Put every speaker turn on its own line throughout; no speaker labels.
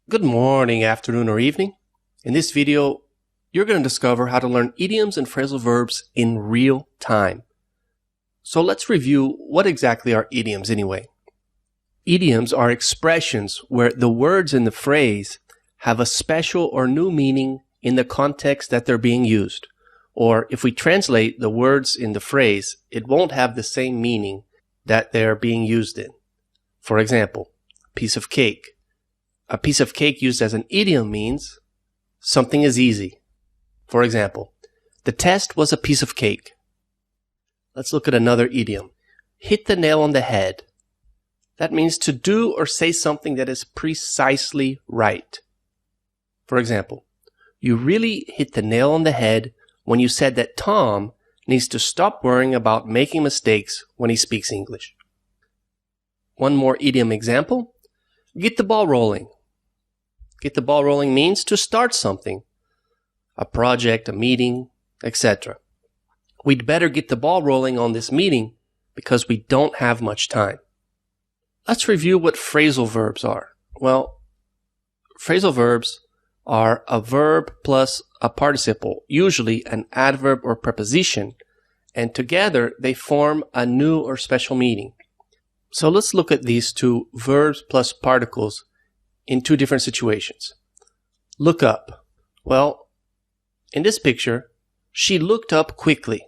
Good morning, afternoon, or evening. In this video, you're going to discover how to learn idioms and phrasal verbs in real time. So let's review what exactly are idioms anyway. Idioms are expressions where the words in the phrase have a special or new meaning in the context that they're being used. Or if we translate the words in the phrase, it won't have the same meaning that they're being used in. For example, piece of cake. A piece of cake used as an idiom means something is easy. For example, the test was a piece of cake. Let's look at another idiom. Hit the nail on the head. That means to do or say something that is precisely right. For example, you really hit the nail on the head when you said that Tom needs to stop worrying about making mistakes when he speaks English. One more idiom example. Get the ball rolling. Get the ball rolling means to start something, a project, a meeting, etc. We'd better get the ball rolling on this meeting because we don't have much time. Let's review what phrasal verbs are. Well, phrasal verbs are a verb plus a participle, usually an adverb or preposition, and together they form a new or special meaning. So let's look at these two verbs plus particles in two different situations. Look up. Well, in this picture, she looked up quickly.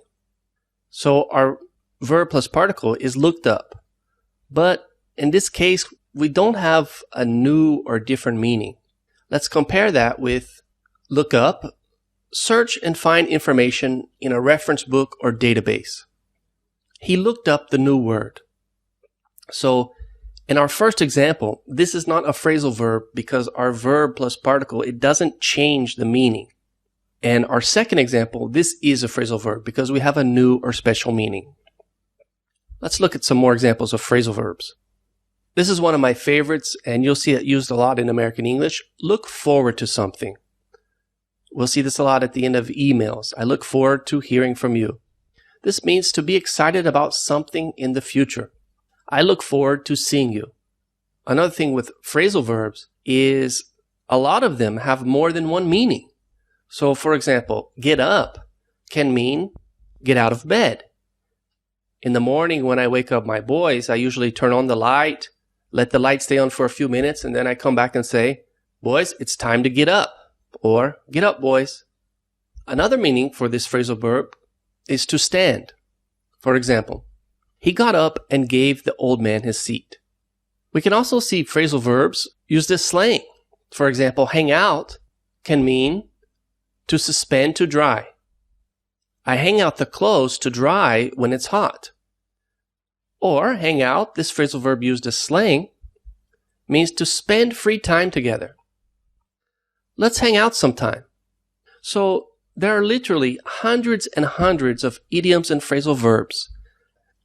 So our verb plus particle is looked up. But in this case, we don't have a new or different meaning. Let's compare that with look up, search and find information in a reference book or database. He looked up the new word. So in our first example, this is not a phrasal verb because our verb plus particle, it doesn't change the meaning. And our second example, this is a phrasal verb because we have a new or special meaning. Let's look at some more examples of phrasal verbs. This is one of my favorites, and you'll see it used a lot in American English. Look forward to something. We'll see this a lot at the end of emails. I look forward to hearing from you. This means to be excited about something in the future. I look forward to seeing you. Another thing with phrasal verbs is a lot of them have more than one meaning. So, for example, get up can mean get out of bed. In the morning when I wake up my boys, I usually turn on the light, let the light stay on for a few minutes, and then I come back and say, boys, it's time to get up. Or, get up, boys. Another meaning for this phrasal verb is to stand. For example, he got up and gave the old man his seat. We can also see phrasal verbs used as slang. For example, hang out can mean to suspend to dry. I hang out the clothes to dry when it's hot. Or hang out, this phrasal verb used as slang, means to spend free time together. Let's hang out sometime. So there are literally hundreds and hundreds of idioms and phrasal verbs.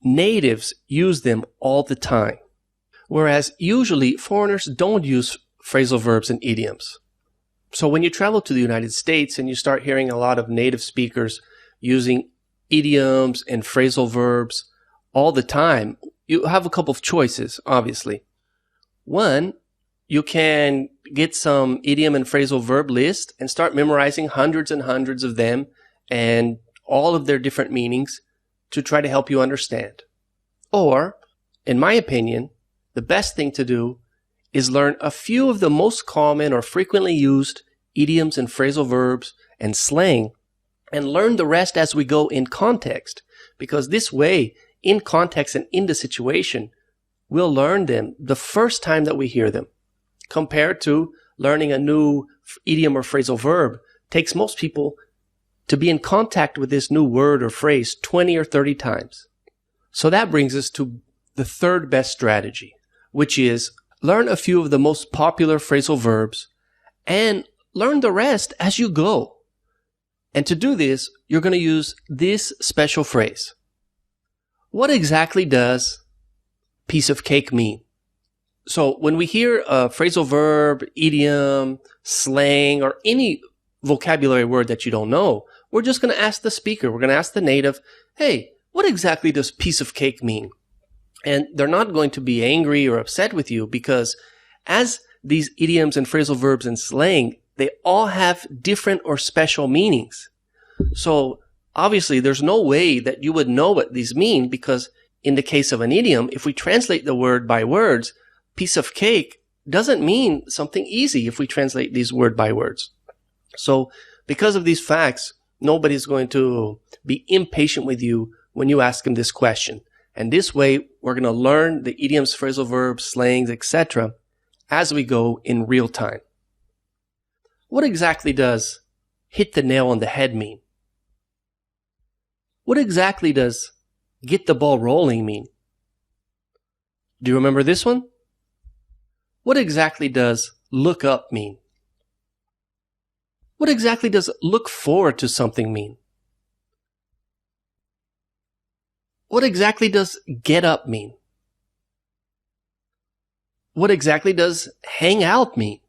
Natives use them all the time, whereas usually foreigners don't use phrasal verbs and idioms. So when you travel to the United States and you start hearing a lot of native speakers using idioms and phrasal verbs all the time, you have a couple of choices, obviously. One, you can get some idiom and phrasal verb list and start memorizing hundreds and hundreds of them and all of their different meanings to try to help you understand. Or, in my opinion, the best thing to do is learn a few of the most common or frequently used idioms and phrasal verbs and slang and learn the rest as we go in context, because this way, in context and in the situation, we'll learn them the first time that we hear them, compared to learning a new idiom or phrasal verb. Takes most people to be in contact with this new word or phrase 20 or 30 times. So that brings us to the third best strategy, which is learn a few of the most popular phrasal verbs and learn the rest as you go. And to do this, you're going to use this special phrase. What exactly does piece of cake mean? So when we hear a phrasal verb, idiom, slang, or any vocabulary word that you don't know, we're just going to ask the speaker, we're going to ask the native, hey, what exactly does piece of cake mean? And they're not going to be angry or upset with you because as these idioms and phrasal verbs and slang, they all have different or special meanings. So obviously there's no way that you would know what these mean, because in the case of an idiom, if we translate the word by words, piece of cake doesn't mean something easy if we translate these word by words. So because of these facts, nobody's going to be impatient with you when you ask them this question. And this way, we're going to learn the idioms, phrasal verbs, slangs, etc. as we go in real time. What exactly does hit the nail on the head mean? What exactly does get the ball rolling mean? Do you remember this one? What exactly does look up mean? What exactly does look forward to something mean? What exactly does get up mean? What exactly does hang out mean?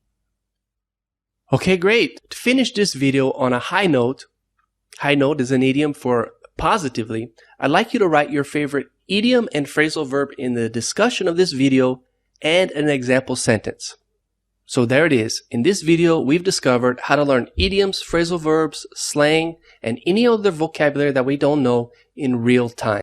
Okay, great. To finish this video on a high note is an idiom for positively, I'd like you to write your favorite idiom and phrasal verb in the discussion of this video and an example sentence. So there it is. In this video, we've discovered how to learn idioms, phrasal verbs, slang, and any other vocabulary that we don't know in real time.